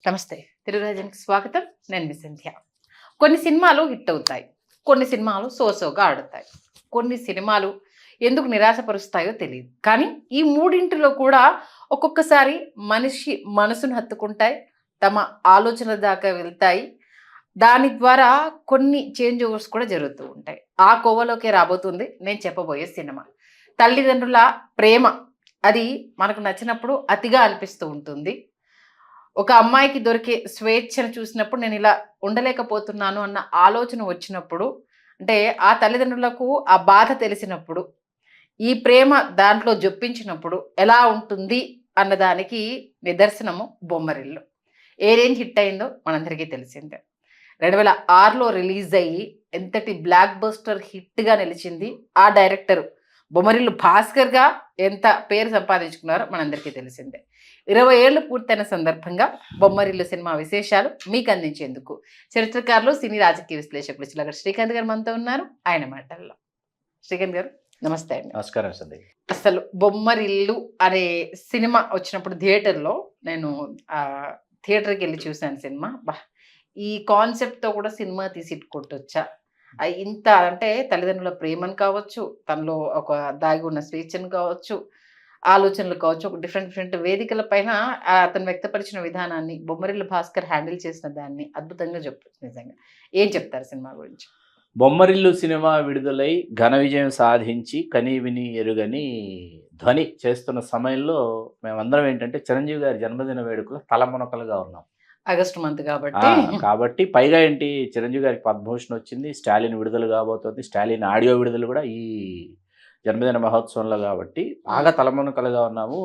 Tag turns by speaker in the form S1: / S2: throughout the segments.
S1: నమస్తే. తెలుగు రాజానికి స్వాగతం. నేను మీ సంధ్య. కొన్ని సినిమాలు హిట్ అవుతాయి. కొన్ని సినిమాలు సోగా ఆడుతాయి. కొన్ని సినిమాలు ఎందుకు నిరాశపరుస్తాయో తెలీదు. కానీ ఈ మూడింటిలో కూడా ఒక్కొక్కసారి మనిషి మనసును హత్తుకుంటాయి. తమ ఆలోచనల దాకా వెళ్తాయి. దాని ద్వారా కొన్ని చేంజ్ ఓవర్స్ కూడా జరుగుతూ ఉంటాయి. ఆ కోవలోకే రాబోతుంది నేను చెప్పబోయే సినిమా. తల్లిదండ్రుల ప్రేమ అది మనకు నచ్చినప్పుడు అతిగా అనిపిస్తూ ఉంటుంది. ఒక అమ్మాయికి దొరికే స్వేచ్ఛను చూసినప్పుడు నేను ఇలా ఉండలేకపోతున్నాను అన్న ఆలోచన వచ్చినప్పుడు, అంటే ఆ తల్లిదండ్రులకు ఆ బాధ తెలిసినప్పుడు, ఈ ప్రేమ దాంట్లో జొప్పించినప్పుడు ఎలా ఉంటుంది అన్నదానికి నిదర్శనము 'బొమ్మరిల్లు'. ఏ రేంజ్ హిట్ అయిందో మనందరికీ తెలిసిందే. 2006లో రిలీజ్ అయ్యి ఎంతటి బ్లాక్ బస్టర్ హిట్‌గా నిలిచింది. ఆ డైరెక్టర్ బొమ్మరిల్లు భాస్కర్‌గా ఎంత పేరు సంపాదించుకున్నారో మనందరికీ తెలిసిందే. 20 ఏళ్లు పూర్తయిన సందర్భంగా బొమ్మరిల్లు సినిమా విశేషాలు మీకు అందించేందుకు చరిత్రకారులు, సినీ రాజకీయ విశ్లేషకులు చిలకడ శ్రీకాంత్ గారు మనతో ఉన్నారు. ఆయన మాటల్లో. శ్రీకాంత్ గారు నమస్తే అండి.
S2: నమస్కారం సంధ్య.
S1: అసలు బొమ్మరిల్లు అనే సినిమా వచ్చినప్పుడు థియేటర్‌లో నేను థియేటర్‌కి వెళ్ళి చూశాను సినిమా. ఈ కాన్సెప్ట్‌తో కూడా సినిమా తీసి కొట్టొచ్చా? ఇంత అంటే తల్లిదండ్రుల ప్రేమను కావచ్చు, తనలో ఒక దాగి ఉన్న స్వేచ్ఛను కావచ్చు, ఆలోచనలు కావచ్చు, ఒక డిఫరెంట్ వేదికల పైన అతను వ్యక్తపరిచిన విధానాన్ని బొమ్మరిల్లు భాస్కర్ హ్యాండిల్ చేసిన దాన్ని అద్భుతంగా చెప్పొచ్చు నిజంగా. ఏం చెప్తారు సినిమా గురించి?
S2: బొమ్మరిల్లు సినిమా విడుదలై ఘన విజయం సాధించి కనీవిని ఎరుగని ధ్వని చేస్తున్న సమయంలో మేమందరం ఏంటంటే చిరంజీవి గారి జన్మదిన వేడుకలో తలమునకలుగా ఉన్నాం.
S1: ఆగస్టు మంత్
S2: కాబట్టి పైగా ఏంటి, చిరంజీవి గారికి పద్మభూషణ్ వచ్చింది, స్టాలిన్ విడుదల కాబోతోంది, స్టాలిన్ ఆడియో విడుదల కూడా ఈ జన్మదిన మహోత్సవంలో, కాబట్టి బాగా తలమునకలుగా ఉన్నాము.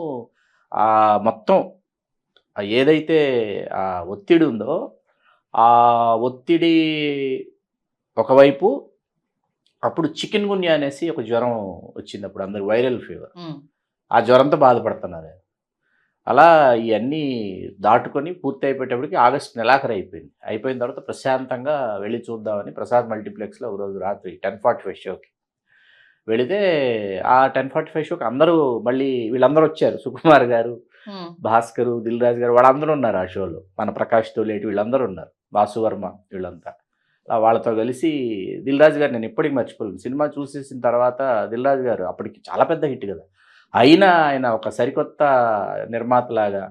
S2: మొత్తం ఏదైతే ఆ ఒత్తిడి ఉందో ఆ ఒత్తిడి ఒకవైపు, అప్పుడు చికెన్ గున్యా అనేసి ఒక జ్వరం వచ్చింది, అప్పుడు అందరు వైరల్ ఫీవర్, ఆ జ్వరంతో బాధపడుతున్నారు. అలా ఇవన్నీ దాటుకొని పూర్తి అయిపోయేటప్పటికి ఆగస్టు నెలాఖరు అయిపోయింది. అయిపోయిన తర్వాత ప్రశాంతంగా వెళ్ళి చూద్దామని ప్రసాద్ మల్టీప్లెక్స్లో ఒకరోజు రాత్రి 10:45 షోకి వెళితే, ఆ 10:45 షోకి అందరూ మళ్ళీ వీళ్ళందరూ వచ్చారు. సుకుమార్ గారు, భాస్కరు, దిల్ రాజు గారు, వాళ్ళందరూ ఉన్నారు ఆ షోలో. మన ప్రకాష్ తోలేటి వీళ్ళందరూ ఉన్నారు, బాసువర్మ వీళ్ళంతా. వాళ్ళతో కలిసి దిల్ రాజు గారు నేను ఎప్పటికీ మర్చిపోలేను. సినిమా చూసేసిన తర్వాత దిల్ రాజు గారు అప్పటికి చాలా పెద్ద హిట్ కదా, అయినా ఆయన ఒక సరికొత్త నిర్మాతలాగా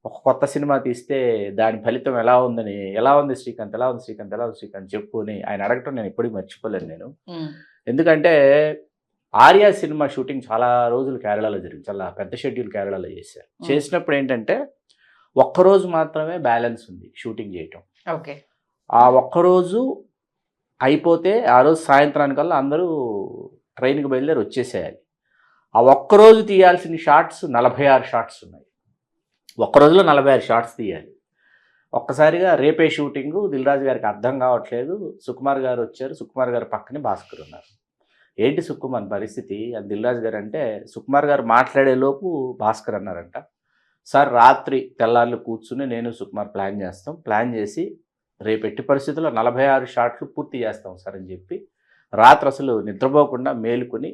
S2: ఒక కొత్త సినిమా తీస్తే దాని ఫలితం ఎలా ఉంది శ్రీకాంత్ చెప్పుకొని ఆయన అడగటం నేను ఎప్పటికీ మర్చిపోలేను నేను. ఎందుకంటే ఆర్య సినిమా షూటింగ్ చాలా రోజులు కేరళలో జరిగింది, చాలా పెద్ద షెడ్యూల్ కేరళలో చేశారు. చేసినప్పుడు ఏంటంటే ఒక్కరోజు మాత్రమే బ్యాలెన్స్ ఉంది షూటింగ్ చేయటం.
S1: ఓకే.
S2: ఆ ఒక్కరోజు అయిపోతే ఆ రోజు సాయంత్రానికల్లా అందరూ ట్రైన్కి బయలుదేరి వచ్చేసేయాలి. ఆ ఒక్కరోజు తీయాల్సిన షాట్స్ 46 షాట్స్ ఉన్నాయి. ఒక్కరోజులో 46 షాట్స్ తీయాలి. ఒక్కసారిగా రేపే షూటింగు, దిల్ రాజు గారికి అర్థం కావట్లేదు. సుకుమార్ గారు వచ్చారు, సుకుమార్ గారు పక్కనే భాస్కర్ ఉన్నారు. ఏంటి సుకుమార్ పరిస్థితి అని దిల్ రాజు గారు అంటే, సుకుమార్ గారు మాట్లాడేలోపు భాస్కర్ అన్నారంట, సార్ రాత్రి తెల్లార్లు కూర్చుని నేను సుకుమార్ ప్లాన్ చేసి రేపు ఎట్టి పరిస్థితుల్లో 46 షాట్లు పూర్తి చేస్తాం సార్ అని చెప్పి, రాత్రి అసలు నిద్రపోకుండా మేలుకొని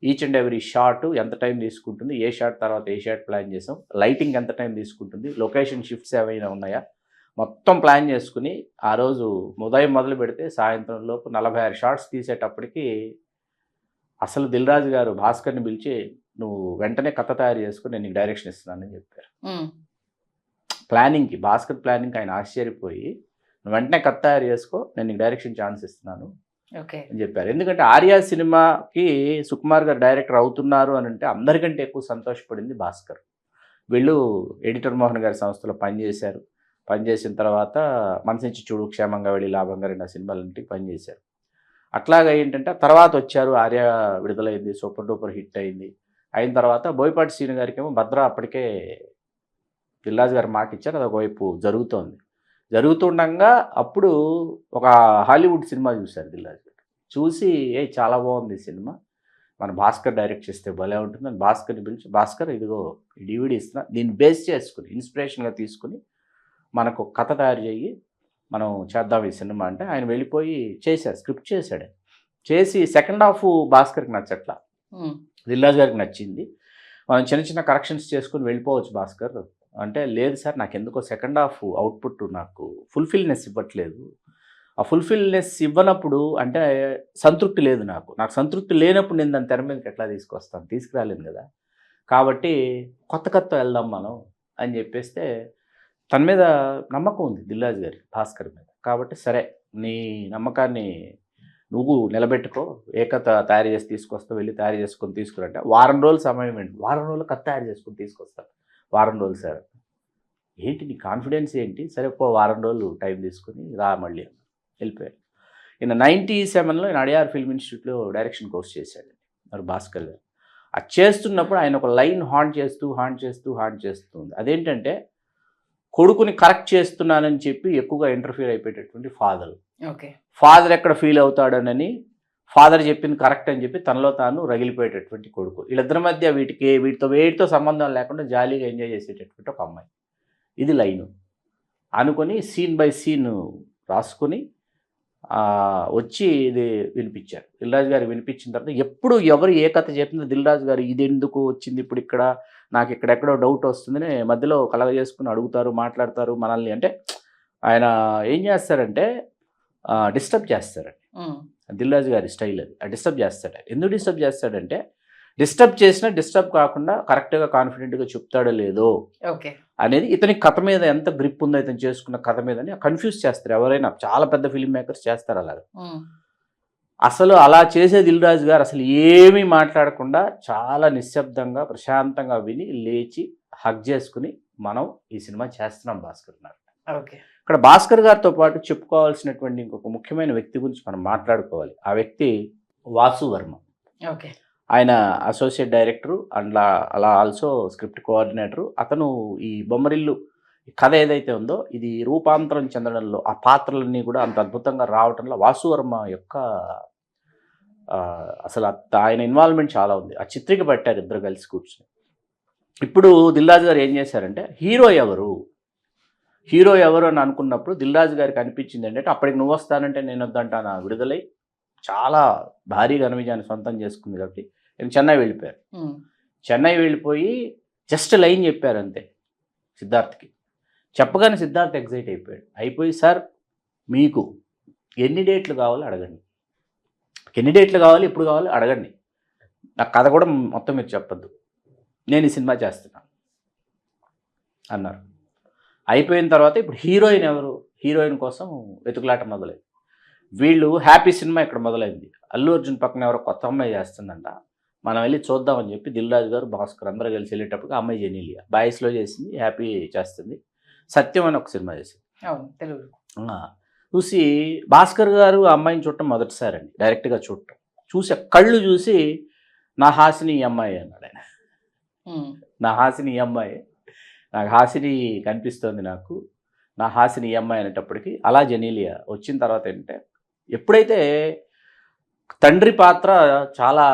S2: ఈచ్ అండ్ ఎవ్రీ షాట్ ఎంత టైం తీసుకుంటుంది, ఏ షాట్ తర్వాత ఏ షాట్ ప్లాన్ చేసాం, లైటింగ్ ఎంత టైం తీసుకుంటుంది, లొకేషన్ షిఫ్ట్స్ ఏమైనా ఉన్నాయా, మొత్తం ప్లాన్ చేసుకుని ఆ రోజు ఉదయం మొదలు పెడితే సాయంత్రం లోపు 46 షాట్స్ తీసేటప్పటికి అసలు దిల్ రాజు గారు భాస్కర్ని పిలిచి, నువ్వు వెంటనే కథ తయారు చేసుకుని నేను నీకు డైరెక్షన్ ఇస్తున్నానని చెప్పారు. ప్లానింగ్కి, భాస్కర్ ప్లానింగ్కి ఆయన ఆశ్చర్యపోయి, నువ్వు వెంటనే కథ తయారు చేసుకో, నేను నీకు డైరెక్షన్ ఛాన్స్ ఇస్తున్నాను అని చెప్పారు. ఎందుకంటే ఆర్య సినిమాకి సుకుమార్ గారు డైరెక్టర్ అవుతున్నారు అని అంటే అందరికంటే ఎక్కువ సంతోషపడింది భాస్కర్. వీళ్ళు ఎడిటర్ మోహన్ గారి సంస్థలో పనిచేశారు. పనిచేసిన తర్వాత మనసు నుంచి చూడు, క్షేమంగా వెళ్ళి లాభంగా రెండు సినిమాలంటికి పనిచేశారు. అట్లాగా ఏంటంటే తర్వాత వచ్చారు, ఆర్య విడుదలైంది, సూపర్ డూపర్ హిట్ అయింది. అయిన తర్వాత బోయపాటి శ్రీను గారికి ఏమో భద్ర అప్పటికే దిల్ రాజు గారు మాట ఇచ్చారు, అది ఒకవైపు జరుగుతుండగా అప్పుడు ఒక హాలీవుడ్ సినిమా చూశారు దిల్ రాజు గారు. చూసి చాలా బాగుంది సినిమా, మన భాస్కర్ డైరెక్ట్ చేస్తే భలే ఉంటుందని భాస్కర్ని పిలిచి, భాస్కర్ ఇదిగో DVD ఇస్తున్నా, దీన్ని బేస్ చేసుకుని ఇన్స్పిరేషన్గా తీసుకుని మనకు కథ తయారు చేయి, మనం చేద్దాం ఈ సినిమా అంటే ఆయన వెళ్ళిపోయి చేశారు, స్క్రిప్ట్ చేశాడు. చేసి సెకండ్ హాఫ్ భాస్కర్కి నచ్చట్లా, దిల్ రాజు గారికి నచ్చింది. మనం చిన్న కరెక్షన్స్ చేసుకుని వెళ్ళిపోవచ్చు భాస్కర్, అంటే లేదు సార్ నాకు ఎందుకో సెకండ్ హాఫ్ అవుట్పుట్ నాకు ఫుల్ఫిల్నెస్ ఇవ్వట్లేదు. ఆ ఫుల్ఫిల్నెస్ ఇవ్వనప్పుడు అంటే సంతృప్తి లేదు నాకు. నాకు సంతృప్తి లేనప్పుడు నేను దాన్ని తెర మీదకి ఎట్లా తీసుకొస్తాను? తీసుకురాలేను కదా! కాబట్టి కొత్త కథతో వెళ్దాం మనం అని చెప్పేస్తే తన మీద నమ్మకం ఉంది దిల్రాజు గారికి, భాస్కర్ మీద. కాబట్టి సరే నీ నమ్మకాన్ని నువ్వు నిలబెట్టుకో, ఏ కథ తయారు చేసి తీసుకొస్తావు, వెళ్ళి తయారు చేసుకొని తీసుకురంటే వారం రోజులు సమయం ఏంటి, వారం రోజులు కథ తయారు చేసుకొని తీసుకొస్తాను. వారం రోజులు సార్. ఏంటి నీ కాన్ఫిడెన్స్ ఏంటి? సరే పో వారం రోజులు టైం తీసుకొని రా మళ్ళీ వెళ్ళిపోయాడు. ఈయన 97లో ఈయన అడియార్ ఫిల్మ్ ఇన్స్టిట్యూట్లో డైరెక్షన్ కోర్స్ చేశాడు మరి భాస్కర్ గారు. అది చేస్తున్నప్పుడు ఆయన ఒక లైన్ హాంట్ చేస్తుంది. అదేంటంటే కొడుకుని కరెక్ట్ చేస్తున్నానని చెప్పి ఎక్కువగా ఇంటర్ఫియర్ అయిపోయేటటువంటి ఫాదర్.
S1: ఓకే.
S2: ఫాదర్ ఎక్కడ ఫీల్ అవుతాడనని ఫాదర్ చెప్పింది కరెక్ట్ అని చెప్పి తనలో తాను రగిలిపోయేటటువంటి కొడుకు. వీళ్ళిద్దరి మధ్య వేటితో సంబంధం లేకుండా జాలీగా ఎంజాయ్ చేసేటటువంటి ఒక అమ్మాయి. ఇది లైను అనుకొని సీన్ బై సీన్ రాసుకొని వచ్చి ఇది వినిపించారు. దిల్రాజు గారు వినిపించిన తర్వాత ఎప్పుడు ఎవరు ఏ కథ చెప్పిందో దిల్రాజు గారు ఇది ఎందుకు వచ్చింది ఇప్పుడు ఇక్కడ, నాకు ఇక్కడెక్కడో డౌట్ వస్తుందని మధ్యలో కలగ చేసుకుని అడుగుతారు, మాట్లాడతారు మనల్ని. అంటే ఆయన ఏం చేస్తారంటే డిస్టర్బ్ చేస్తారండి. దిల్రాజు గారి స్టైల్ అది. డిస్టర్బ్ చేస్తాడు. ఎందుకు డిస్టర్బ్ చేస్తాడంటే డిస్టర్బ్ చేసినా డిస్టర్బ్ కాకుండా కరెక్ట్గా కాన్ఫిడెంట్గా చెప్తాడో లేదో
S1: ఓకే
S2: అనేది, ఇతని కథ మీద ఎంత గ్రిప్ ఉందో ఇతను చేసుకున్న కథ మీద అని కన్ఫ్యూజ్ చేస్తారు ఎవరైనా. చాలా పెద్ద ఫిల్మ్ మేకర్స్ చేస్తారు అలాగా. అసలు అలా చేసే దిల్రాజు గారు అసలు ఏమీ మాట్లాడకుండా చాలా నిశ్శబ్దంగా ప్రశాంతంగా విని లేచి హగ్ చేసుకుని మనం ఈ సినిమా చేస్తున్నాం భాస్కర్ గారు.
S1: ఓకే.
S2: ఇక్కడ భాస్కర్ గారితో పాటు చెప్పుకోవాల్సినటువంటి ఇంకొక ముఖ్యమైన వ్యక్తి గురించి మనం మాట్లాడుకోవాలి. ఆ వ్యక్తి వాసు వర్మ.
S1: ఓకే.
S2: ఆయన అసోసియేట్ డైరెక్టరు అండ్ అలా ఆల్సో స్క్రిప్ట్ కోఆర్డినేటరు. అతను ఈ బొమ్మరిల్లు కథ ఏదైతే ఉందో ఇది రూపాంతరం చెందడంలో ఆ పాత్రలన్నీ కూడా అంత అద్భుతంగా రావడంలో వాసువర్మ యొక్క అసలు ఆయన ఇన్వాల్వ్మెంట్ చాలా ఉంది. ఆ చిత్రిక పట్టారు ఇద్దరు కలిసి కూర్చుని. ఇప్పుడు దిల్రాజు గారు ఏం చేశారంటే హీరో ఎవరు అని అనుకున్నప్పుడు దిల్రాజు గారికి అనిపించింది ఏంటంటే అప్పటికి నువ్వు వస్తానంటే నేను వద్దంటాను విడుదలై చాలా భారీ ఘన విజయాన్ని సొంతం చేసుకుంది కాబట్టి నేను చెన్నై వెళ్ళిపోయారు. చెన్నై వెళ్ళిపోయి జస్ట్ లైన్ చెప్పారు అంతే సిద్ధార్థ్కి. చెప్పగానే సిద్ధార్థ్ ఎగ్జైట్ అయిపోయి సార్ మీకు ఎన్ని డేట్లు కావాలో అడగండి, ఎన్ని డేట్లు కావాలి ఇప్పుడు కావాలి అడగండి, నాకు కథ కూడా మొత్తం మీరు చెప్పొద్దు, నేను ఈ సినిమా చేస్తున్నాను అన్నారు. అయిపోయిన తర్వాత ఇప్పుడు హీరోయిన్ ఎవరు, హీరోయిన్ కోసం వెతుకులాట మొదలైంది. వీళ్ళు హ్యాపీ సినిమా ఇక్కడ మొదలైంది. అల్లు అర్జున్ పక్కన ఎవరో కొత్త అమ్మాయి చేస్తుందంట, మనం వెళ్ళి చూద్దామని చెప్పి దిల్రాజు గారు భాస్కర్ అందరూ కలిసి వెళ్ళేటప్పుడు అమ్మాయి జెనీలియా బాయ్స్లో చేసింది, హ్యాపీ చేస్తుంది. సత్యం అని ఒక సినిమా చేసింది
S1: తెలుగు.
S2: చూసి భాస్కర్ గారు ఆ అమ్మాయిని చూడటం మొదటిసారండి, డైరెక్ట్గా చూడటం. చూసి కళ్ళు చూసి నా హాసిని ఈ అమ్మాయి అన్నాడు ఆయన. నా హాసిని ఈ అమ్మాయి, నాకు హాసిని కనిపిస్తుంది, నాకు నా హాసిని ఈ అమ్మాయి అనేటప్పటికి అలా జెనీలియా వచ్చిన తర్వాత ఏంటంటే ఎప్పుడైతే తండ్రి పాత్ర చాలా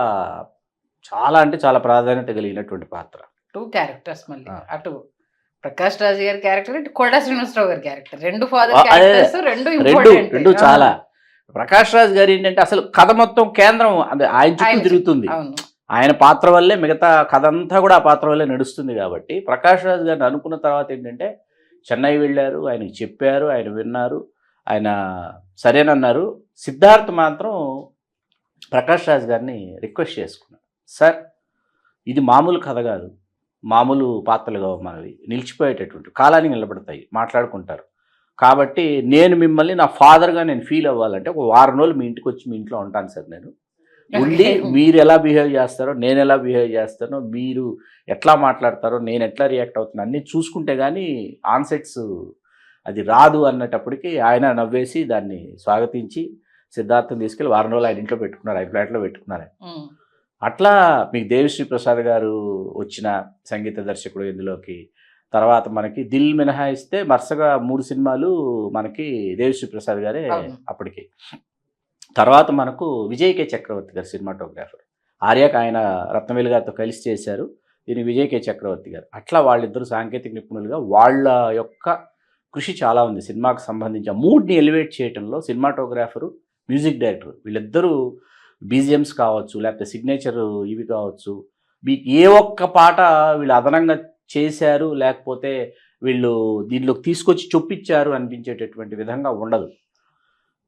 S2: చాలా అంటే చాలా ప్రాధాన్యత కలిగినటువంటి పాత్ర.
S1: 2 క్యారెక్టర్స్ మళ్ళీ అటు ప్రకాష్ రాజ్ గారి క్యారెక్టర్, ఇటు కోడా శ్రీనివాసరావు గారి క్యారెక్టర్, 2 ఫాదర్ క్యారెక్టర్స్, రెండు
S2: చాలా. ప్రకాష్ రాజ్ గారు ఏంటంటే అసలు కథ మొత్తం కేంద్రం అది ఆయన చుట్టూ తిరుగుతుంది. ఆయన పాత్ర వల్లే మిగతా కథ అంతా కూడా ఆ పాత్ర వల్లే నడుస్తుంది. కాబట్టి ప్రకాష్ రాజ్ గారిని అనుకున్న తర్వాత ఏంటంటే చెన్నై వెళ్ళారు, ఆయనకి చెప్పారు, ఆయన విన్నారు, ఆయన సరేనన్నారు. సిద్ధార్థ్ మాత్రం ప్రకాష్ రాజ్ గారిని రిక్వెస్ట్ చేసుకున్నాడు, సార్ ఇది మామూలు కథ కాదు, మామూలు పాత్రలు కావు మనవి, నిలిచిపోయేటటువంటి కాలానికి నిలబడతాయి, మాట్లాడుకుంటారు. కాబట్టి నేను మిమ్మల్ని నా ఫాదర్గా నేను ఫీల్ అవ్వాలంటే ఒక వారం రోజులు మీ ఇంటికి వచ్చి మీ ఇంట్లో ఉంటాను సార్, నేను ఉండి మీరు ఎలా బిహేవ్ చేస్తారో నేను ఎలా బిహేవ్ చేస్తానో, మీరు ఎట్లా మాట్లాడతారో నేను ఎట్లా రియాక్ట్ అవుతున్నా అన్నీ చూసుకుంటే కానీ ఆన్సెట్స్ అది రాదు అన్నటప్పటికి ఆయన నవ్వేసి దాన్ని స్వాగతించి సిద్ధార్థం తీసుకెళ్ళి వారం రోజులు ఆయన ఇంట్లో పెట్టుకున్నారు, ఆయన ఫ్లాట్లో పెట్టుకున్నారు. అట్లా మీకు దేవిశ్రీ ప్రసాద్ గారు వచ్చిన సంగీత దర్శకుడు ఇందులోకి. తర్వాత మనకి దిల్ మినహాయిస్తే వరుసగా 3 సినిమాలు మనకి దేవిశ్రీ ప్రసాద్ గారే అప్పటికి. తర్వాత మనకు విజయ్ కే చక్రవర్తి గారు సినిమాటోగ్రాఫర్, ఆర్యాకి ఆయన రత్నవేలు గారితో కలిసి చేశారు, దీనికి విజయ్ కే చక్రవర్తి గారు. అట్లా వాళ్ళిద్దరు సాంకేతిక నిపుణులుగా వాళ్ళ యొక్క కృషి చాలా ఉంది సినిమాకు సంబంధించి. ఆ మూడ్ని ఎలివేట్ చేయడంలో సినిమాటోగ్రాఫరు, మ్యూజిక్ డైరెక్టర్ వీళ్ళిద్దరూ బీజిఎమ్స్ కావచ్చు, లేకపోతే సిగ్నేచర్ ఇవి కావచ్చు, మీకు ఏ ఒక్క పాట వీళ్ళు అదనంగా చేశారు, లేకపోతే వీళ్ళు దీనిలోకి తీసుకొచ్చి చొప్పించారు అనిపించేటటువంటి విధంగా ఉండదు.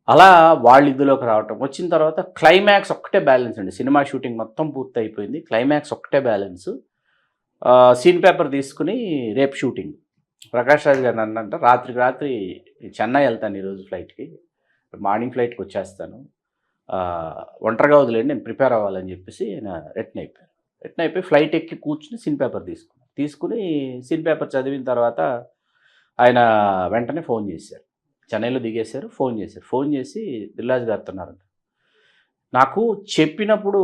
S2: అలా వాళ్ళు ఇందులోకి రావటం, వచ్చిన తర్వాత క్లైమాక్స్ ఒక్కటే బ్యాలెన్స్ అండి. సినిమా షూటింగ్ మొత్తం పూర్తి అయిపోయింది, క్లైమాక్స్ ఒక్కటే బ్యాలెన్స్. సీన్ పేపర్ తీసుకుని రేపు షూటింగ్. ప్రకాష్ రాజ్ గారు నన్ను అంట, రాత్రికి రాత్రి చెన్నై వెళ్తాను ఈరోజు ఫ్లైట్కి, మార్నింగ్ ఫ్లైట్కి వచ్చేస్తాను, ఒంటరిగా వదిలేండి నేను ప్రిపేర్ అవ్వాలని చెప్పేసి ఆయన రిటర్న్ అయిపోయి ఫ్లైట్ ఎక్కి కూర్చుని సీన్ పేపర్ తీసుకుని సీన్ పేపర్ చదివిన తర్వాత ఆయన వెంటనే ఫోన్ చేశారు. చెన్నైలో దిగేశారు, ఫోన్ చేసి దిల్రాజు గారితో ఉన్నారంట, నాకు చెప్పినప్పుడు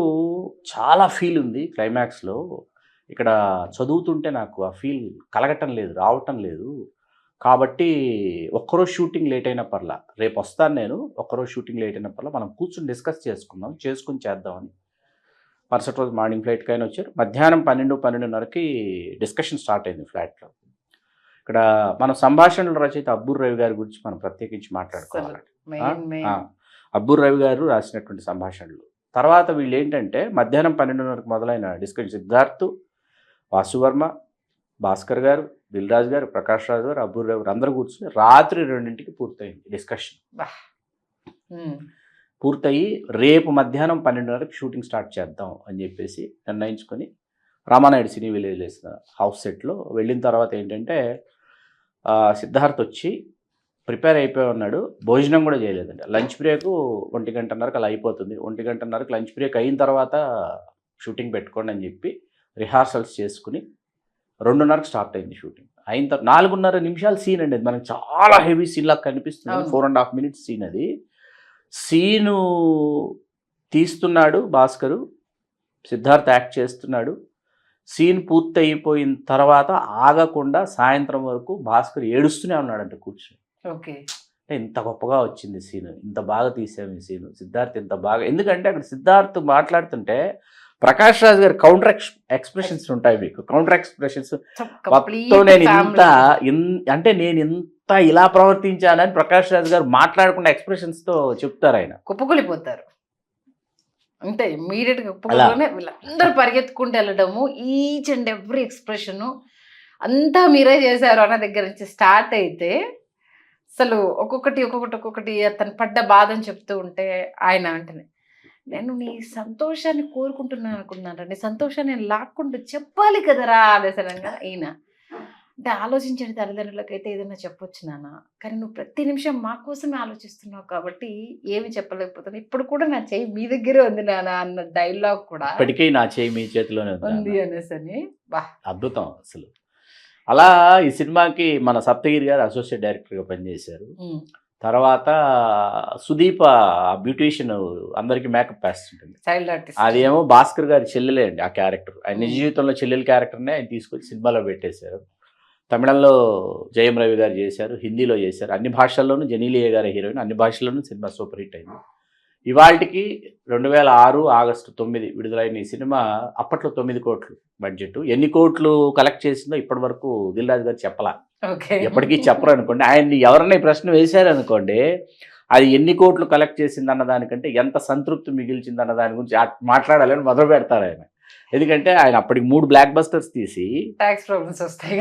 S2: చాలా ఫీల్ ఉంది క్లైమాక్స్లో, ఇక్కడ చదువుతుంటే నాకు ఆ ఫీల్ కలగటం లేదు, రావటం లేదు, కాబట్టి ఒక్కరోజు షూటింగ్ లేట్ అయినా పర్లా, రేపు వస్తాను నేను, ఒక్కరోజు షూటింగ్ లేట్ అయినా పర్లా, మనం కూర్చొని డిస్కస్ చేసుకుని చేద్దామని. మరుసటి రోజు మార్నింగ్ ఫ్లైట్కి అయినా వచ్చారు. మధ్యాహ్నం 12:30కి డిస్కషన్ స్టార్ట్ అయింది ఫ్లాట్లో. ఇక్కడ మన సంభాషణల రచయిత అబ్బూర్ రవి గారి గురించి మనం ప్రత్యేకించి మాట్లాడుకోవాలి. అబ్బూర్ రవి గారు రాసినటువంటి సంభాషణలు. తర్వాత వీళ్ళు ఏంటంటే మధ్యాహ్నం 12:30కి మొదలైన డిస్కషన్ సిద్ధార్థ్, వాసువర్మ, భాస్కర్ గారు, దిల్రాజు గారు, ప్రకాష్ రాజు గారు, అబ్బూర్ రవి గారు అందరూ కూర్చుని రాత్రి 2ంటికి పూర్తయింది డిస్కషన్. పూర్తయి రేపు మధ్యాహ్నం 12:30కి షూటింగ్ స్టార్ట్ చేద్దాం అని చెప్పేసి నిర్ణయించుకొని రామానాయుడు సినీ విలేజ్ హౌస్ సెట్లో వెళ్ళిన తర్వాత ఏంటంటే సిద్ధార్థ్ వచ్చి ప్రిపేర్ అయిపోయి ఉన్నాడు, భోజనం కూడా చేయలేదండి. లంచ్ బ్రేక్ 1:30కి అలా అయిపోతుంది, 1:30కి లంచ్ బ్రేక్ అయిన తర్వాత షూటింగ్ పెట్టుకోండి అని చెప్పి రిహార్సల్స్ చేసుకుని 2:30కి స్టార్ట్ అయింది షూటింగ్. అయిన తర్వాత 4:30 నిమిషాల సీన్ అండి, అది మనకి చాలా హెవీ సీన్ లాగా కనిపిస్తుంది. 4.5 minutes సీన్. అది సీను తీస్తున్నాడు భాస్కరు, సిద్ధార్థ్ యాక్ట్ చేస్తున్నాడు. సీన్ పూర్తి అయిపోయిన తర్వాత ఆగకుండా సాయంత్రం వరకు భాస్కర్ ఏడుస్తూనే ఉన్నాడంట కూర్చుని.
S1: ఓకే,
S2: అంటే ఇంత గొప్పగా వచ్చింది సీన్, ఇంత బాగా తీసాము ఈ సీను, సిద్ధార్థ్ ఇంత బాగా. ఎందుకంటే అక్కడ సిద్ధార్థ్ మాట్లాడుతుంటే ప్రకాష్ రాజ్ గారి కౌంటర్ ఎక్స్ప్రెషన్స్ ఉంటాయి మీకు, కౌంటర్ ఎక్స్ప్రెషన్స్ మొత్తం నేను ఇంత ఇలా ప్రవర్తించానని ప్రకాష్ రాజ్ గారు మాట్లాడకుండా ఎక్స్ప్రెషన్స్తో చెప్తారు. ఆయన
S1: కుప్పకూలిపోతారు అంటే ఇమ్మీడియట్గా కుప్పకూలిపోయి వీళ్ళందరూ పరిగెత్తుకుంటూ వెళ్ళడము, ఈచ్ అండ్ ఎవ్రీ ఎక్స్ప్రెషను అంతా మీరే చేశారు అన్న దగ్గర నుంచి స్టార్ట్ అయితే అసలు ఒక్కొక్కటి అతను పడ్డ బాధని చెప్తూ ఉంటే ఆయన వెంటనే నేను నీ సంతోషాన్ని కోరుకుంటున్నాను అనుకున్నాను, నీ సంతోషాన్ని నేను లాక్కుంటూ చెప్పాలి కదరా అనేసరంగా ఈయన అంటే ఆలోచించండి, తల్లిదండ్రులకైతే ఏదైనా చెప్పొచ్చు నాన్న, కానీ నువ్వు ప్రతి నిమిషం మా కోసమే ఆలోచిస్తున్నావు కాబట్టి ఏమి చెప్పలేకపోతాను, ఇప్పుడు కూడా నా చెయ్యి మీ దగ్గరే ఉంది నాన్న అన్న డైలాగ్ కూడా
S2: ఇప్పటికీ నా చెయ్యి మీ చేతిలోనే
S1: ఉంది అనేసని
S2: అద్భుతం అసలు. అలా ఈ సినిమాకి మన సప్తగిరి గారు అసోసియేట్ డైరెక్టర్గా పనిచేశారు. తర్వాత సుదీప్ బ్యూటీషియన్ అందరికి మేకప్ వేస్తుంటుంది, అదేమో భాస్కర్ గారి చెల్లెలే అండి ఆ క్యారెక్టర్. ఆయన నిజ జీవితంలో చెల్లెల క్యారెక్టర్నే ఆయన తీసుకొచ్చి సినిమాలో పెట్టేశారు. తమిళంలో జయం రవి గారు చేశారు, హిందీలో చేశారు, అన్ని భాషల్లోనూ జెనీలియా గారి హీరోయిన్, అన్ని భాషల్లోనూ సినిమా సూపర్ హిట్ అయింది. ఇవాళకి 2006 ఆగస్టు 9 విడుదలైన ఈ సినిమా అప్పట్లో 9 కోట్లు బడ్జెట్. ఎన్ని కోట్లు కలెక్ట్ చేసిందో ఇప్పటి వరకు దిల్రాజు గారు చెప్పలా, ఎప్పటికీ చెప్పరు అనుకోండి. ఆయన్ని ఎవరన్నా ఈ ప్రశ్న వేశారనుకోండి, అది ఎన్ని కోట్లు కలెక్ట్ చేసింది అన్న దానికంటే ఎంత సంతృప్తి మిగిల్చింది అన్న దాని గురించి మాట్లాడాలని మొదలు పెడతారు ఆయన. ఎందుకంటే ఆయన అప్పటికి 3 బ్లాక్ బస్టర్స్ తీసి
S1: ట్యాక్స్ ప్రాబ్లమ్స్ వస్తాయి,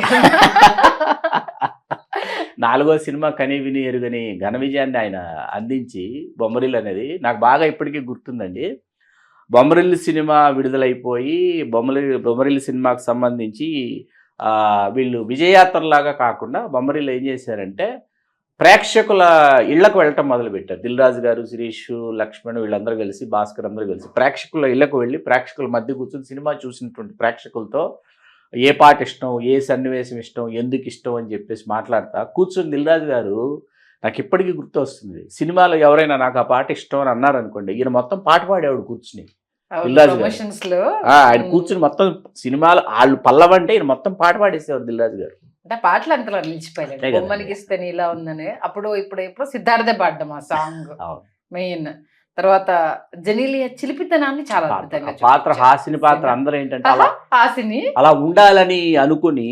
S2: 4వ సినిమా కని విని ఎరుగని ఘన విజయాన్ని ఆయన అందించి బొమ్మరిల్లు అనేది నాకు బాగా ఇప్పటికీ గుర్తుందండి. బొమ్మరిల్లు సినిమా విడుదలైపోయి బొమ్మరిల్లు సినిమాకు సంబంధించి వీళ్ళు విజయయాత్రలాగా కాకుండా బొమ్మరిల్లు ఏం చేశారంటే ప్రేక్షకుల ఇళ్లకు వెళ్ళటం మొదలుపెట్టారు. దిల్రాజు గారు, శిరీష్, లక్ష్మణ్ వీళ్ళందరూ కలిసి, భాస్కర్ అందరూ కలిసి ప్రేక్షకుల ఇళ్లకు వెళ్ళి ప్రేక్షకుల మధ్య కూర్చొని సినిమా చూసినటువంటి ప్రేక్షకులతో ఏ పాట ఇష్టం, ఏ సన్నివేశం ఇష్టం, ఎందుకు ఇష్టం అని చెప్పేసి మాట్లాడతా కూర్చొని దిల్రాజు గారు నాకు ఇప్పటికీ గుర్తు వస్తుంది. సినిమాలో ఎవరైనా నాకు ఆ పాట ఇష్టం అని అన్నారనుకోండి, ఈయన మొత్తం పాట పాడేవాడు కూర్చుని. దిల్రాజు ఆయన కూర్చుని మొత్తం సినిమాలు వాళ్ళు పల్లవంటే ఈయన మొత్తం పాట పాడేసేవారు దిల్రాజు గారు.
S1: అంటే పాటలు అంతలా నిలిచిపోయాడు, బొమ్మనికి ఇస్తే ఇలా ఉందని. ఇప్పుడు సిద్ధార్థే పాడ్డం ఆ సాంగ్ మెయిన్. తర్వాత జెనీలియా చిలిపితనాన్ని చాలా అద్భుతంగా
S2: పాత్ర, హాసిని పాత్ర అందరూ ఏంటంటే
S1: హాసిని
S2: అలా ఉండాలని అనుకుని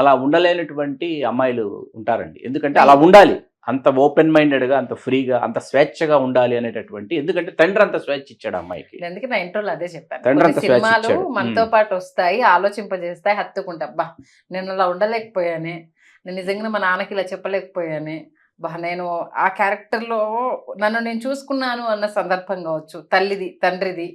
S2: అలా ఉండలేనటువంటి అమ్మాయిలు ఉంటారండి. ఎందుకంటే అలా ఉండాలి, అంత ఓపెన్ మైండెడ్గా, అంత ఫ్రీగా, అంత స్వేచ్ఛగా ఉండాలి అనేటటువంటి, ఎందుకంటే తండ్రి అంత స్వేచ్ఛ ఇచ్చాడు అమ్మాయికి.
S1: అందుకే నా ఇంటర్వ్యూలో అదే చెప్పాను.
S2: తండ్రి
S1: కొన్ని
S2: అంత స్వేచ్ఛ
S1: సినిమాలు
S2: ఇచ్చాడు.
S1: మనతో పాటు వస్తాయి, ఆలోచింపజేస్తాయి, హత్తుకుంటా అబ్బా నేను అలా ఉండలేకపోయానే, నేను నిజంగా మా నాన్నకి ఇలా చెప్పలేకపోయానే, బా నేను ఆ క్యారెక్టర్లో నన్ను నేను చూసుకున్నాను అన్న సందర్భం కావచ్చు, తల్లిది తండ్రిది,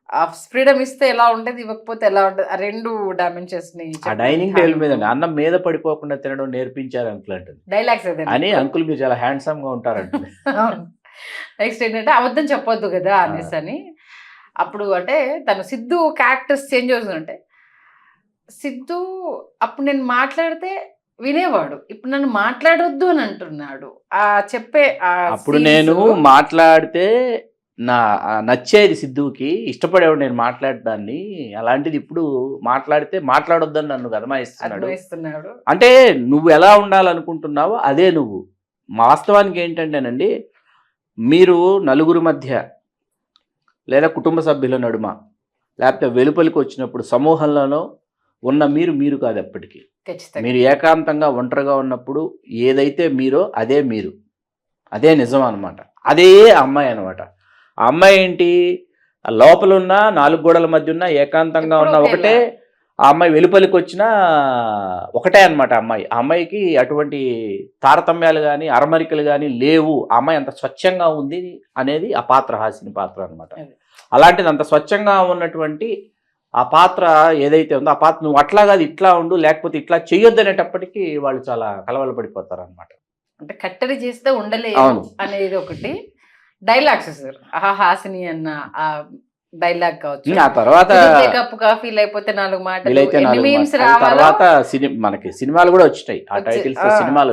S1: ఆ ఫ్రీడమ్ ఇస్తే ఎలా ఉండేది, ఇవ్వకపోతే ఎలా ఉండేది, ఆ రెండు డైమెన్షన్స్ ని
S2: ఆ డైనింగ్ టేబుల్ మీద అన్నం మీద పడిపోకుండా తినడం నేర్పించారు అంకుల్ అంటుంది.
S1: డైలాగ్స్
S2: అని అంకుల్ మీరు చాలా హ్యాండ్సమ్ గా ఉంటారంటుంది.
S1: నెక్స్ట్ ఏంటంటే అబద్ధం చెప్పొద్దు కదా అనేసి అని. అప్పుడు అంటే తను సిద్ధు క్యారెక్టర్స్ చేంజ్ అవుతుందంటే, సిద్ధు అప్పుడు నేను మాట్లాడితే వినేవాడు, ఇప్పుడు నన్ను మాట్లాడొద్దు అని అంటున్నాడు. ఆ చెప్పే
S2: అప్పుడు నేను మాట్లాడితే నచ్చేది సిద్ధుకి, ఇష్టపడేవాడు నేను మాట్లాడడాన్ని, అలాంటిది ఇప్పుడు మాట్లాడితే మాట్లాడొద్దని నన్ను గదమాయిస్తున్నాడు. అంటే నువ్వు ఎలా ఉండాలనుకుంటున్నావో అదే నువ్వు. వాస్తవానికి ఏంటంటేనండి, మీరు నలుగురు మధ్య లేదా కుటుంబ సభ్యుల నడుమ లేకపోతే వెలుపలికి వచ్చినప్పుడు సమూహంలోనో ఉన్న మీరు కాదు ఎప్పటికీ. మీరు ఏకాంతంగా ఒంటరిగా ఉన్నప్పుడు ఏదైతే మీరో అదే మీరు, అదే నిజం అనమాట. అదే అమ్మాయి అనమాట. ఆ అమ్మాయి ఏంటి, లోపల ఉన్న 4 గోడల మధ్య ఉన్న ఏకాంతంగా ఉన్న ఒకటే, ఆ అమ్మాయి వెలుపలికి వచ్చినా ఒకటే అనమాట అమ్మాయి. ఆ అమ్మాయికి అటువంటి తారతమ్యాలు కానీ అరమరికలు కానీ లేవు. ఆ అమ్మాయి అంత స్వచ్ఛంగా ఉంది అనేది ఆ పాత్ర, హాసిని పాత్ర అనమాట. అలాంటిది అంత స్వచ్ఛంగా ఉన్నటువంటి ఆ పాత్ర ఏదైతే ఉందో, ఆ పాత్ర నువ్వు అట్లా కాదు ఇట్లా ఉండు, లేకపోతే ఇట్లా చెయ్యొద్దు అనేటప్పటికీ వాళ్ళు చాలా కలవల పడిపోతారు అనమాట.
S1: అంటే కట్టడి చేస్తే ఉండలేదు అనేది ఒకటి. డైలాగ్స్ సార్, హాసిని అన్న ఆ డైలాగ్ కావచ్చు,
S2: ఆ తర్వాత
S1: కప్పు కాఫీ లేకపోతే 4 మాటలు,
S2: తర్వాత మనకి సినిమాలు కూడా వచ్చాయి. ఆ టైటిల్స్ సినిమాలు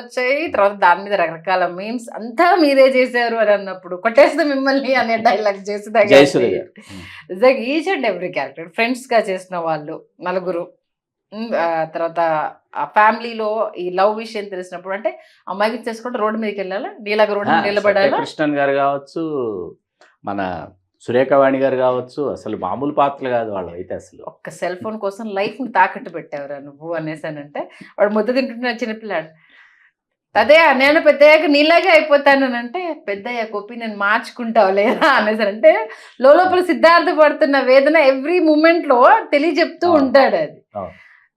S1: వచ్చాయి. తర్వాత దాని మీద రకరకాల మీమ్స్, అంతా మీరే చేశారు అని అన్నప్పుడు కొట్టేస్తే మిమ్మల్ని అనే డైలాగ్ చేసి each and every character friends గా చేసిన వాళ్ళు 4. తర్వాత ఆ ఫ్యామిలీలో ఈ లవ్ విషయం తెలిసినప్పుడు అంటే అమ్మాయికి చేసుకుంటే రోడ్డు మీదకి వెళ్ళాలా, నీలాగా రోడ్డు మీద నిలబడాలి.
S2: కృష్ణన్ గారు కావచ్చు, మన సురేఖవాణి గారు కావచ్చు, అసలు మామూలు పాత్రలు కాదు వాళ్ళు అయితే. అసలు
S1: ఒక్క సెల్ ఫోన్ కోసం లైఫ్ ని తాకట్టు పెట్టేవరా నువ్వు అనేసానంటే, వాడు ముద్ద తింటున్న చిన్నపిల్లాడు, అదే నేను పెద్దయ్యాక నీలాగే అయిపోతానంటే, పెద్దయ్యాక ఒపీనియన్ మార్చుకుంటావు లేదా అనేసానంటే, లోపల సిద్ధార్థ పడుతున్న వేదన ఎవ్రీ మూమెంట్ లో తెలియజెప్తూ ఉంటాడు. అది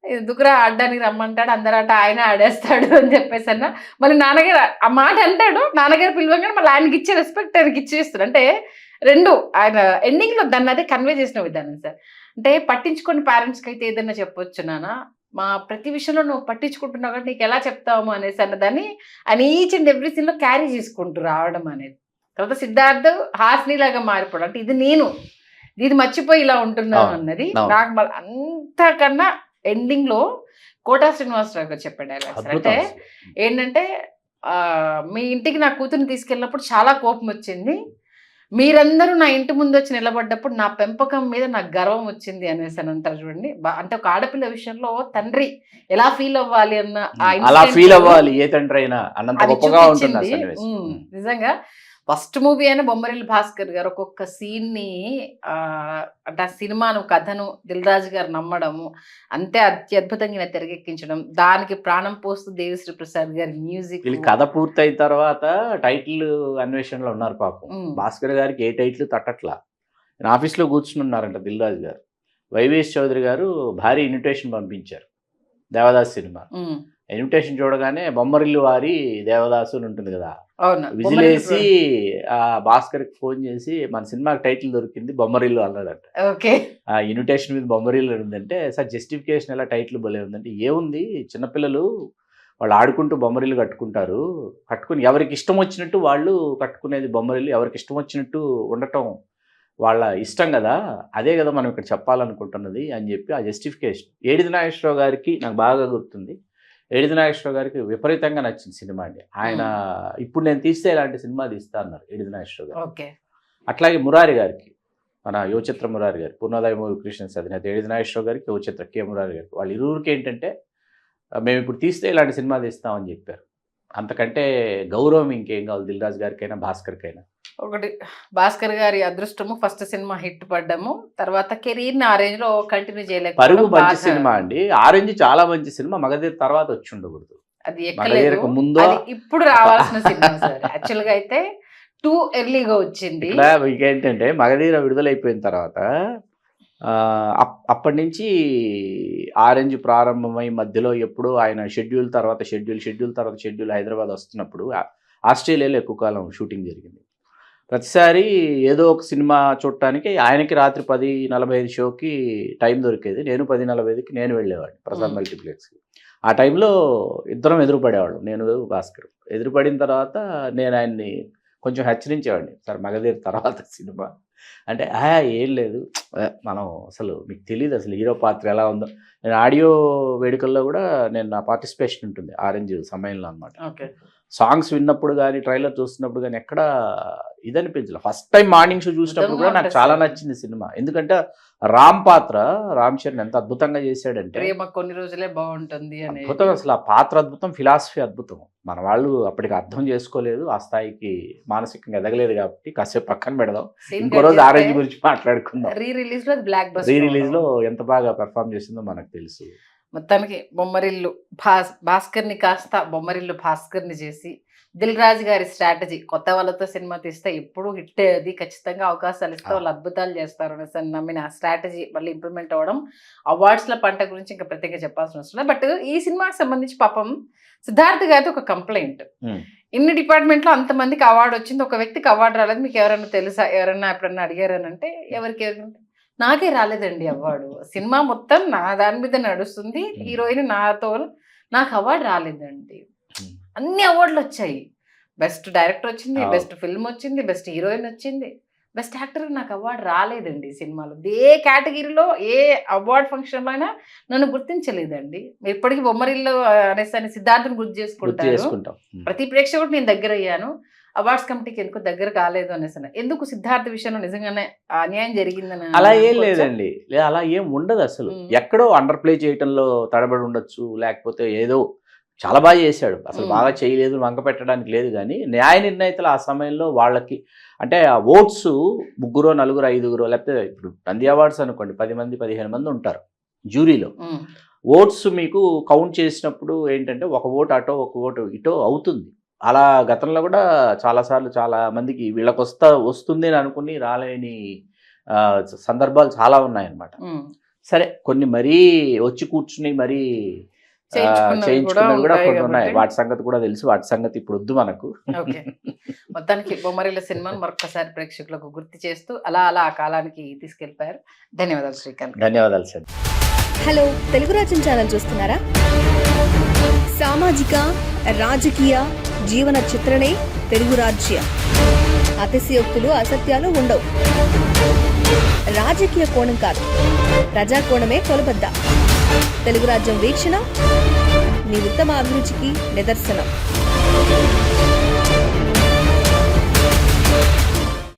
S1: ఎందుకురా ఆడడానికి రమ్మంటాడు, అందరట ఆయన ఆడేస్తాడు అని చెప్పేసి అన్న, మళ్ళీ నాన్నగారు ఆ మాట అంటాడు, నాన్నగారు పిలవగానే మళ్ళీ ఆయనకి ఇచ్చే రెస్పెక్ట్ ఆయనకి ఇచ్చేస్తాడు. అంటే రెండు ఆయన ఎండింగ్ లో దాన్ని అదే కన్వే చేసిన విధానం సార్. అంటే పట్టించుకొని పేరెంట్స్కి అయితే ఏదైనా చెప్పొచ్చు నాన్న, మా ప్రతి విషయంలో నువ్వు పట్టించుకుంటున్నావు కాబట్టి నీకు ఎలా చెప్తాము అనేసి అన్నదాన్ని ఆయన ఈచ్ అండ్ ఎవ్రీ సీన్ లో క్యారీ చేసుకుంటూ రావడం అనేది. తర్వాత సిద్ధార్థ్ హాసిని లాగా మారిపోవడం, అంటే ఇది మర్చిపోయి ఇలా ఉంటున్నావు అన్నది నాకు మళ్ళీ అంతకన్నా ఎండింగ్ లో కోటా శ్రీనివాసరావు గారు చెప్పే డైలాగ్స్. అంటే ఏంటంటే మీ ఇంటికి నా కూతుర్ని తీసుకెళ్ళినప్పుడు చాలా కోపం వచ్చింది, మీరందరూ నా ఇంటి ముందు వచ్చి నిలబడ్డప్పుడు నా పెంపకం మీద నాకు గర్వం వచ్చింది అనేసి అని అంటారు చూడండి. అంటే ఒక ఆడపిల్ల విషయంలో తండ్రి ఎలా ఫీల్ అవ్వాలి అన్న
S2: అలా ఫీల్ అవ్వాలి ఏ తండ్రి అయినా అన్నంత గొప్పగా ఉంటుంది.
S1: నిజంగా ఫస్ట్ మూవీ అయిన బొమ్మరిల్లు భాస్కర్ గారు ఒక్కొక్క సీన్ ని అంటే ఆ సినిమాను కథను దిల్ రాజు గారు నమ్మడము, అంతే అత్యద్భుతంగా తెరకెక్కించడం, దానికి ప్రాణం పోస్తూ దేవిశ్రీ ప్రసాద్ గారి మ్యూజిక్.
S2: కథ పూర్తయిన తర్వాత టైటిల్ అన్వేషణలో ఉన్నారు పాపం. భాస్కర్ గారికి ఏ టైటిల్ తట్టట్లా. ఆఫీస్లో కూర్చుని ఉన్నారంట దిల్ రాజు గారు. వైవిఎస్ చౌదరి గారు భారీ ఇన్విటేషన్ పంపించారు దేవదాస్ సినిమా. ఇన్విటేషన్ చూడగానే బొమ్మరిల్లు వారి దేవదాసు అని ఉంటుంది కదా, విజిలేసి ఆ భాస్కర్ కి ఫోన్ చేసి మన సినిమాకి టైటిల్ దొరికింది బొమ్మరిల్లు అన్నాడట. ఆ ఇన్విటేషన్ మీద బొమ్మరిల్లు ఉందంటే, సార్ జస్టిఫికేషన్ ఎలా టైటిల్ భలే ఉందంటే, ఏముంది చిన్నపిల్లలు వాళ్ళు ఆడుకుంటూ బొమ్మరిల్లు కట్టుకుని ఎవరికి ఇష్టం వచ్చినట్టు వాళ్ళు కట్టుకునేది బొమ్మరిల్లు, ఎవరికి ఇష్టం వచ్చినట్టు ఉండటం వాళ్ళ ఇష్టం కదా, అదే కదా మనం ఇక్కడ చెప్పాలనుకుంటున్నది అని చెప్పి ఆ జస్టిఫికేషన్. ఏడిది నాగేశ్వరరావు గారికి నాకు బాగా గుర్తుంది, ఏడిది నాగేశ్వరరావు గారికి విపరీతంగా నచ్చింది సినిమా అండి. ఆయన ఇప్పుడు నేను తీస్తే ఇలాంటి సినిమా తీస్తా అన్నారు ఏడిది నాగేశ్వరరావు గారు. అట్లాగే మురారి గారికి, మన యువచిత్ర మురారి గారు, పూర్ణోదయ మూవీ క్రియేషన్స్ అధినేత ఏడిది నాగేశ్వరరావు గారికి, యువచిత్ర కె మురారి గారికి, వాళ్ళ ఇరువురికి ఏంటంటే మేము ఇప్పుడు తీస్తే ఇలాంటి సినిమా తీస్తామని చెప్పారు. అంతకంటే గౌరవం ఇంకేం కావాలి దిల్ రాజు గారికైనా భాస్కర్కైనా.
S1: ఒకటి భాస్కర్ గారి అదృష్టము, ఫస్ట్ సినిమా హిట్ పడ్డము, తర్వాత కెరీర్ ని ఆరెంజ్ లో కంటిన్యూ చేయలేదు.
S2: పరుగు మంచి సినిమా అండి, ఆరెంజ్ చాలా మంచి సినిమా, మగధీర్ తర్వాత వచ్చి ఉండకూడదు.
S1: అది ఎక్కలేదు.
S2: మగధీరకు ముందు
S1: అది ఇప్పుడు రావాల్సిన సినిమా సార్. యాక్చువల్ గా అయితే టూ ఎర్లీగా వచ్చింది.
S2: ఇక్కడ మీకేంటంటే మగధీర విడుదలైపోయిన తర్వాత అప్పటి నుంచి ఆరెంజ్ ప్రారంభమై మధ్యలో ఎప్పుడు ఆయన షెడ్యూల్ తర్వాత షెడ్యూల్ హైదరాబాద్ వస్తున్నప్పుడు ఆస్ట్రేలియాలో ఎక్కువ కాలం షూటింగ్ జరిగింది. ప్రతిసారి ఏదో ఒక సినిమా చూడటానికి ఆయనకి రాత్రి 10:45 షోకి టైం దొరికేది. నేను 10:45కి నేను వెళ్ళేవాడిని ప్రసాద్ మల్టీప్లెక్స్కి. ఆ టైంలో ఇద్దరం ఎదురుపడేవాళ్ళం, నేను భాస్కర్. ఎదురుపడిన తర్వాత నేను ఆయన్ని కొంచెం హెచ్చరించేవాడిని, సార్ మగధీర తర్వాత సినిమా అంటే ఏం లేదు, మనం అసలు మీకు తెలియదు అసలు హీరో పాత్ర ఎలా ఉందో. నేను ఆడియో వేడుకల్లో కూడా నా పార్టిసిపేషన్ ఉంటుంది ఆరెంజ్ సమయంలో అనమాట. సాంగ్స్ విన్నప్పుడు కానీ ట్రైలర్ చూస్తున్నప్పుడు కానీ ఎక్కడ ఇదనిపించలేదు. ఫస్ట్ టైం మార్నింగ్ షో చూసినప్పుడు కూడా నాకు చాలా నచ్చింది సినిమా. ఎందుకంటే రామ్ చరణ్ ఎంత అద్భుతంగా చేశాడంటే
S1: కొన్ని రోజులే బాగుంటుంది
S2: అద్భుతం. అసలు ఆ పాత్ర అద్భుతం, ఫిలాసఫీ అద్భుతం. మన వాళ్ళు అప్పటికి అర్థం చేసుకోలేదు, ఆ స్థాయికి మానసికంగా ఎదగలేదు కాబట్టి కాసేపు పక్కన పెడదాం, ఇంకో రోజు ఆరెంజ్ గురించి మాట్లాడుకుందాం.
S1: రీ రిలీజ్ లో
S2: ఎంత బాగా పెర్ఫార్మ్ చేసిందో మనకు తెలుసు.
S1: మొత్తానికి బొమ్మరిల్లు భాస్కర్ని కాస్త బొమ్మరిల్లు భాస్కర్ని చేసి దిల్ రాజు గారి స్ట్రాటజీ, కొత్త వాళ్ళతో సినిమా తీస్తే ఎప్పుడు హిట్ అది, ఖచ్చితంగా అవకాశాలు ఇస్తే వాళ్ళు అద్భుతాలు చేస్తారు అనేసి నమ్మిన స్ట్రాటజీ మళ్ళీ ఇంప్లిమెంట్ అవ్వడం. అవార్డ్స్ల పంట గురించి ఇంకా ప్రత్యేకంగా చెప్పాల్సిన అవసరం లేదు. బట్ ఈ సినిమాకి సంబంధించి పాపం సిద్ధార్థ్ గారితో ఒక కంప్లైంట్, ఇన్ని డిపార్ట్మెంట్లో అంతమందికి అవార్డు వచ్చింది, ఒక వ్యక్తికి అవార్డు రాలేదు, మీకు ఎవరైనా తెలుసా, ఎవరన్నా ఎప్పుడన్నా అడిగారనంటే ఎవరికి నాకే రాలేదండి అవార్డు, సినిమా మొత్తం నా దాని మీద నడుస్తుంది, హీరోయిన్ నాతో, నాకు అవార్డు రాలేదండి. అన్ని అవార్డులు వచ్చాయి, బెస్ట్ డైరెక్టర్ వచ్చింది, బెస్ట్ ఫిల్మ్ వచ్చింది, బెస్ట్ హీరోయిన్ వచ్చింది, బెస్ట్ యాక్టర్, నాకు అవార్డు రాలేదండి సినిమాలో. ఏ కేటగిరీలో ఏ అవార్డ్ ఫంక్షన్లో అయినా నన్ను గుర్తించలేదండి. ఇప్పటికీ బొమ్మరిల్లు అనేసి సిద్ధార్థని గుర్తు చేసుకుంటాను. ప్రతి ప్రేక్షకుడు నేను దగ్గర అయ్యాను, అవార్డ్స్ కమిటీకి ఎందుకు దగ్గర కాలేదు అనేసి. ఎందుకు సిద్ధార్థ విషయంలో నిజంగానే అన్యాయం జరిగిందని?
S2: అలా ఏం లేదండి, అలా ఏం ఉండదు అసలు. ఎక్కడో అండర్ ప్లే చేయటంలో తడబడి ఉండొచ్చు, లేకపోతే ఏదో చాలా బాగా చేశాడు, అసలు బాగా చేయలేదు వంక పెట్టడానికి లేదు. కానీ న్యాయ నిర్ణయితలు ఆ సమయంలో వాళ్ళకి అంటే ఆ ఓట్స్ 3, 4, 5, లేకపోతే ఇప్పుడు నంది అవార్డ్స్ అనుకోండి 10 మంది 15 మంది ఉంటారు జ్యూరీలో. ఓట్స్ మీకు కౌంట్ చేసినప్పుడు ఏంటంటే ఒక ఓటు అటో ఒక ఓటు ఇటో అవుతుంది. అలా గతంలో కూడా చాలాసార్లు చాలా మందికి వీళ్ళకి వస్తుంది అని అనుకుని రాలేని సందర్భాలు చాలా ఉన్నాయన్నమాట. సరే, కొన్ని మరీ వచ్చి కూర్చుని మరీ చేయించుకున్నవి కూడా కొన్ని ఉన్నాయి, వాటి సంగతి కూడా తెలుసు, వాటి సంగతి ఇప్పుడు వద్దు మనకు.
S1: మొత్తానికి బొమ్మరిల్ల సినిమాను మరొకసారి ప్రేక్షకులకు గుర్తు చేస్తూ అలా ఆ కాలానికి తీసుకెళ్లిపోయారు. ధన్యవాదాలు శ్రీకాంత్.
S2: ధన్యవాదాలు సార్.
S3: హలో, తెలుగు రాజ్యం ఛానల్ చూస్తున్నారా? సామాజిక రాజకీయ జీవన చిత్రణే తెలుగు రాజ్యం. అతిశయోక్తులు అసత్యాలు ఉండవు. రాజకీయ కోణం కాదు, ప్రజా కోణమే కొలబద్ద. తెలుగు రాజ్యం వీక్షణ మీ ఉత్తమ అభిరుచికి నిదర్శనం.